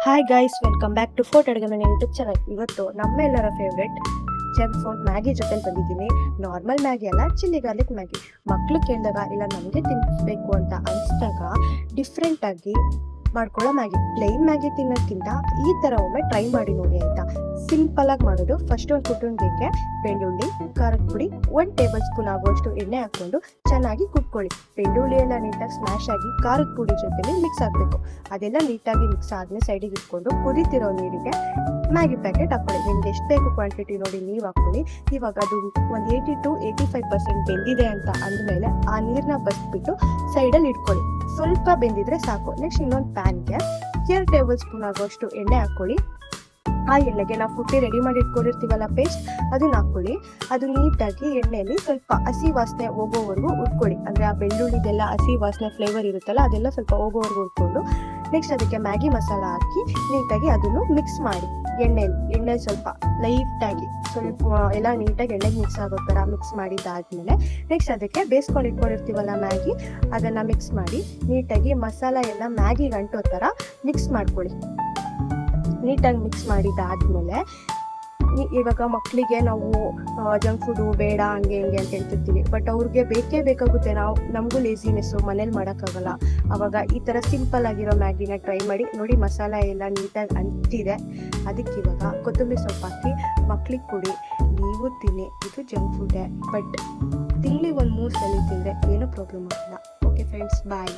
Hi guys, welcome back to fort ಅಡುಗೆ ಮನೆ YouTube channel. ಇವತ್ತು ನಮ್ಮೆಲ್ಲರ ಫೇವ್ರೆಟ್ ಜಂಕ್ ಫುಡ್ ಮ್ಯಾಗಿ ಜೊತೆ ಬಂದಿದ್ದೀನಿ. ನಾರ್ಮಲ್ ಮ್ಯಾಗಿ ಅಲ್ಲ, ಚಿಲ್ಲಿ ಗಾರ್ಲಿಕ್ ಮ್ಯಾಗಿ. ಮಕ್ಕಳು ಕೇಳಿದಾಗ ಇಲ್ಲ ನಮಗೆ ತಿನ್ನಬೇಕು ಅಂತ ಅನಿಸಿದಾಗ ಡಿಫ್ರೆಂಟಾಗಿ ಮಾಡ್ಕೊಳ್ಳೋ ಮ್ಯಾಗಿ. ಪ್ಲೈನ್ ಮ್ಯಾಗಿ ತಿನ್ನೋದ್ಕಿಂತ ಈ ಥರ ಒಮ್ಮೆ ಟ್ರೈ ಮಾಡಿ ನೋಡಿ ಆಯಿತಾ. ಸಿಂಪಲಾಗಿ ಮಾಡೋದು. ಫಸ್ಟ್ ಒಂದು ಕುಟುಂಬಕ್ಕೆ ಬೆಳ್ಳುಳ್ಳಿ, ಖಾರದ ಪುಡಿ, 1 ಟೇಬಲ್ ಸ್ಪೂನ್ ಆಗುವಷ್ಟು ಎಣ್ಣೆ ಹಾಕ್ಕೊಂಡು ಚೆನ್ನಾಗಿ ಕುಟ್ಕೊಳ್ಳಿ. ಬೆಳ್ಳುಳ್ಳಿ ಎಲ್ಲ ನೀಟಾಗಿ ಸ್ಮ್ಯಾಶ್ ಆಗಿ ಖಾರದ ಪುಡಿ ಜೊತೆಲಿ ಮಿಕ್ಸ್ ಆಗಬೇಕು. ಅದೆಲ್ಲ ನೀಟಾಗಿ ಮಿಕ್ಸ್ ಆದ್ಮೇಲೆ ಸೈಡಿಗೆ ಇಟ್ಕೊಂಡು ಕುದಿತಿರೋ ನೀರಿಗೆ ಮ್ಯಾಗಿ ಪ್ಯಾಕೆಟ್ ಹಾಕ್ಕೊಳ್ಳಿ. ನಿಮ್ಗೆ ಎಷ್ಟು ಬೇಕು ಕ್ವಾಂಟಿಟಿ ನೋಡಿ ನೀವು ಹಾಕ್ಕೊಳ್ಳಿ. ಇವಾಗ ಅದು ಒಂದು 80 to 85% ಬೆಂದಿದೆ ಅಂತ ಅಂದಮೇಲೆ ಆ ನೀರನ್ನ ಬಸ್ಬಿಟ್ಟು ಸೈಡಲ್ಲಿ ಇಟ್ಕೊಳ್ಳಿ. ಸ್ವಲ್ಪ ಬೆಂದಿದ್ರೆ ಸಾಕು. ನೆಕ್ಸ್ಟ್ ಇನ್ನೊಂದು ಪ್ಯಾನ್ಗೆ 2 ಟೇಬಲ್ ಸ್ಪೂನ್ ಆಗುವಷ್ಟು ಎಣ್ಣೆ ಹಾಕ್ಕೊಳ್ಳಿ. ಆ ಎಣ್ಣೆಗೆ ನಾವು ಫುಟ್ಟಿ ರೆಡಿ ಮಾಡಿ ಇಟ್ಕೊಂಡಿರ್ತೀವಲ್ಲ ಪೇಸ್ಟ್, ಅದನ್ನ ಹಾಕ್ಕೊಳ್ಳಿ. ಅದು ನೀಟಾಗಿ ಎಣ್ಣೆಯಲ್ಲಿ ಸ್ವಲ್ಪ ಹಸಿ ವಾಸನೆ ಹೋಗೋವರೆಗೂ ಉಟ್ಕೊಳ್ಳಿ. ಅಂದರೆ ಆ ಬೆಳ್ಳುಳ್ಳಿದೆಲ್ಲ ಹಸಿ ವಾಸನೆ ಫ್ಲೇವರ್ ಇರುತ್ತಲ್ಲ, ಅದೆಲ್ಲ ಸ್ವಲ್ಪ ಹೋಗೋವರೆಗೂ ಉಟ್ಕೊಂಡು ನೆಕ್ಸ್ಟ್ ಅದಕ್ಕೆ ಮ್ಯಾಗಿ ಮಸಾಲ ಹಾಕಿ ನೀಟಾಗಿ ಅದನ್ನು ಮಿಕ್ಸ್ ಮಾಡಿ. ಎಣ್ಣೆ ಸ್ವಲ್ಪ ಲೈಟಾಗಿ ಸ್ವಲ್ಪ ಎಲ್ಲ ನೀಟಾಗಿ ಎಣ್ಣೆಗೆ ಮಿಕ್ಸ್ ಆಗೋ ಥರ ಮಿಕ್ಸ್ ಮಾಡಿದ್ದಾದ್ಮೇಲೆ ನೆಕ್ಸ್ಟ್ ಅದಕ್ಕೆ ಬೇಯಿಸ್ಕೊಂಡು ಇಟ್ಕೊಂಡಿರ್ತೀವಲ್ಲ ಮ್ಯಾಗಿ, ಅದನ್ನು ಮಿಕ್ಸ್ ಮಾಡಿ ನೀಟಾಗಿ ಮಸಾಲ ಎಲ್ಲ ಮ್ಯಾಗಿಗೆ ಅಂಟೋ ಥರ ಮಿಕ್ಸ್ ಮಾಡ್ಕೊಳ್ಳಿ. ನೀಟಾಗಿ ಮಿಕ್ಸ್ ಮಾಡಿದ್ದಾದ್ಮೇಲೆ ಇವಾಗ ಮಕ್ಕಳಿಗೆ ನಾವು ಜಂಕ್ ಫುಡ್ಡು ಬೇಡ ಹಂಗೆ ಹಿಂಗೆ ಅಂತ ಹೇಳ್ತಿರ್ತೀವಿ, ಬಟ್ ಅವ್ರಿಗೆ ಬೇಕೇ ಬೇಕಾಗುತ್ತೆ. ನಮಗೂ ಲೇಸಿನೆಸ್ಸು, ಮನೇಲಿ ಮಾಡೋಕ್ಕಾಗಲ್ಲ. ಆವಾಗ ಈ ಥರ ಸಿಂಪಲ್ ಆಗಿರೋ ಮ್ಯಾಗಿನ ಟ್ರೈ ಮಾಡಿ ನೋಡಿ. ಮಸಾಲ ಎಲ್ಲ ನೀಟಾಗಿ ಅಂಟಿದೆ. ಅದಕ್ಕೆ ಇವಾಗ ಕೊತ್ತಂಬರಿ ಸೊಪ್ಪು ಹಾಕಿ ಮಕ್ಳಿಗೆ ಕೊಡಿ. ನೀವು ತಿನ್ನಿ, ಇದು ಜಂಕ್ ಫುಡ್ಡೇ, ಬಟ್ ತಿಂಗಳಿಗೆ ಒಂದು 3 ಸಲ ತಿಂದರೆ ಏನೂ ಪ್ರಾಬ್ಲಮ್ ಆಗಲ್ಲ. ಓಕೆ ಫ್ರೆಂಡ್ಸ್, ಬಾಯ್.